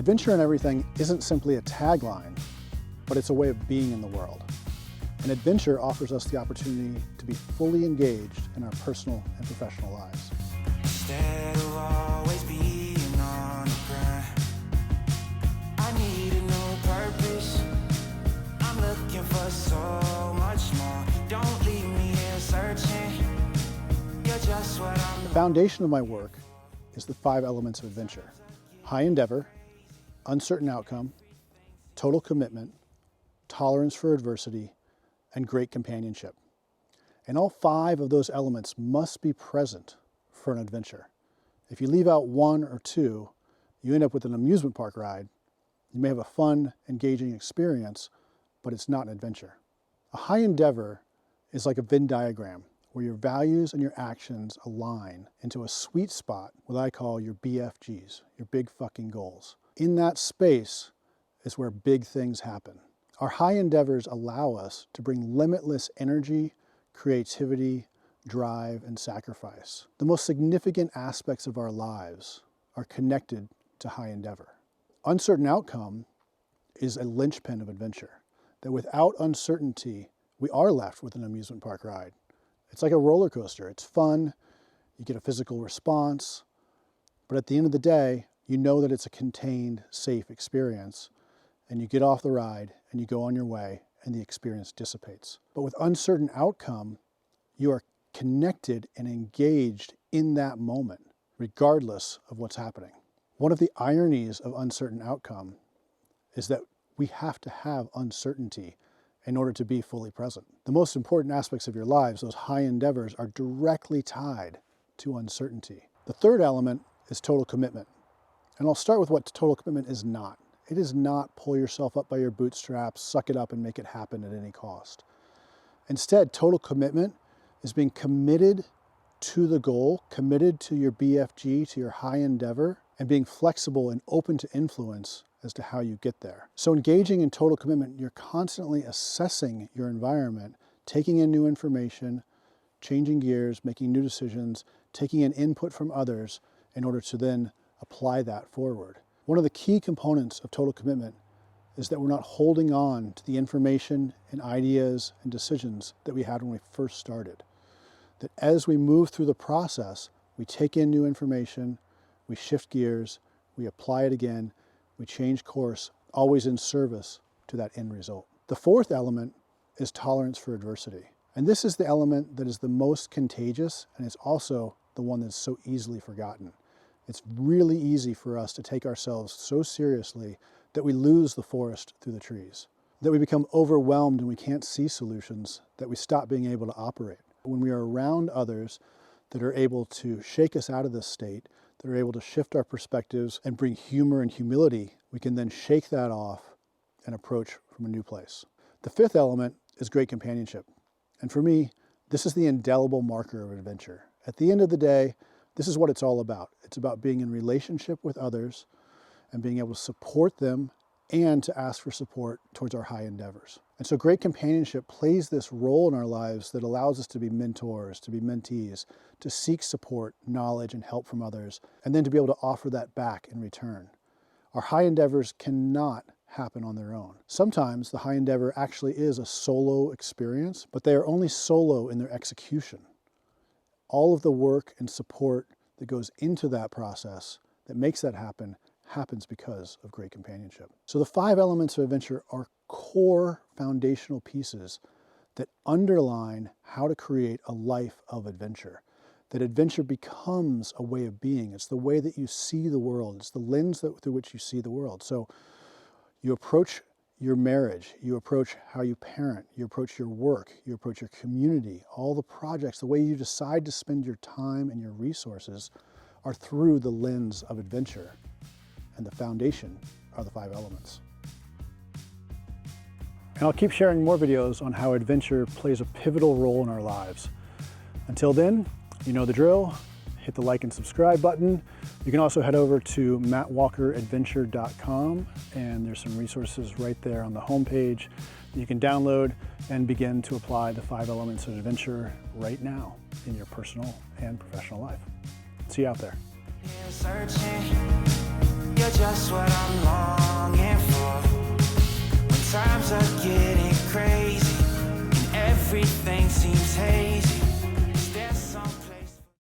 Adventure in everything isn't simply a tagline, but it's a way of being in the world. And adventure offers us the opportunity to be fully engaged in our personal and professional lives. Instead of always being on the grind, I need a new purpose. I'm looking for so much more. Don't leave me here searching. You're just what I'm. The foundation of my work is the 5 elements of adventure: high endeavor, uncertain outcome, total commitment, tolerance for adversity, and great companionship. And all 5 of those elements must be present for an adventure. If you leave out 1 or 2, you end up with an amusement park ride. You may have a fun, engaging experience, but it's not an adventure. A high endeavor is like a Venn diagram where your values and your actions align into a sweet spot, what I call your BFGs, your big fucking goals. In that space is where big things happen. Our high endeavors allow us to bring limitless energy, creativity, drive, and sacrifice. The most significant aspects of our lives are connected to high endeavor. Uncertain outcome is a linchpin of adventure, that without uncertainty, we are left with an amusement park ride. It's like a roller coaster. It's fun, you get a physical response, but at the end of the day, you know that it's a contained, safe experience, and you get off the ride and you go on your way and the experience dissipates. But with uncertain outcome, you are connected and engaged in that moment, regardless of what's happening. One of the ironies of uncertain outcome is that we have to have uncertainty in order to be fully present. The most important aspects of your lives, those high endeavors, are directly tied to uncertainty. The third element is total commitment. And I'll start with what total commitment is not. It is not pull yourself up by your bootstraps, suck it up and make it happen at any cost. Instead, total commitment is being committed to the goal, committed to your BFG, to your high endeavor, and being flexible and open to influence as to how you get there. So engaging in total commitment, you're constantly assessing your environment, taking in new information, changing gears, making new decisions, taking in input from others in order to then apply that forward. One of the key components of total commitment is that we're not holding on to the information and ideas and decisions that we had when we first started. That as we move through the process, we take in new information, we shift gears, we apply it again, we change course, always in service to that end result. The fourth element is tolerance for adversity. And this is the element that is the most contagious, and it's also the one that's so easily forgotten. It's really easy for us to take ourselves so seriously that we lose the forest through the trees, that we become overwhelmed and we can't see solutions, that we stop being able to operate. When we are around others that are able to shake us out of this state, that are able to shift our perspectives and bring humor and humility, we can then shake that off and approach from a new place. The fifth element is great companionship. And for me, this is the indelible marker of adventure. At the end of the day, this is what it's all about. It's about being in relationship with others and being able to support them and to ask for support towards our high endeavors. And so great companionship plays this role in our lives that allows us to be mentors, to be mentees, to seek support, knowledge, and help from others, and then to be able to offer that back in return. Our high endeavors cannot happen on their own. Sometimes the high endeavor actually is a solo experience, but they are only solo in their execution. All of the work and support that goes into that process that makes that happen happens because of great companionship. So the 5 elements of adventure are core foundational pieces that underline how to create a life of adventure. That adventure becomes a way of being. It's the way that you see the world. It's the lens through which you see the world. So you approach your marriage, you approach how you parent, you approach your work, you approach your community, all the projects, the way you decide to spend your time and your resources are through the lens of adventure. And the foundation are the 5 elements. And I'll keep sharing more videos on how adventure plays a pivotal role in our lives. Until then, you know the drill. Hit the like and subscribe button. You can also head over to mattwalkeradventure.com, and there's some resources right there on the homepage that you can download and begin to apply the 5 elements of adventure right now in your personal and professional life. See you out there. Searching. You're just what I'm longing for. When times are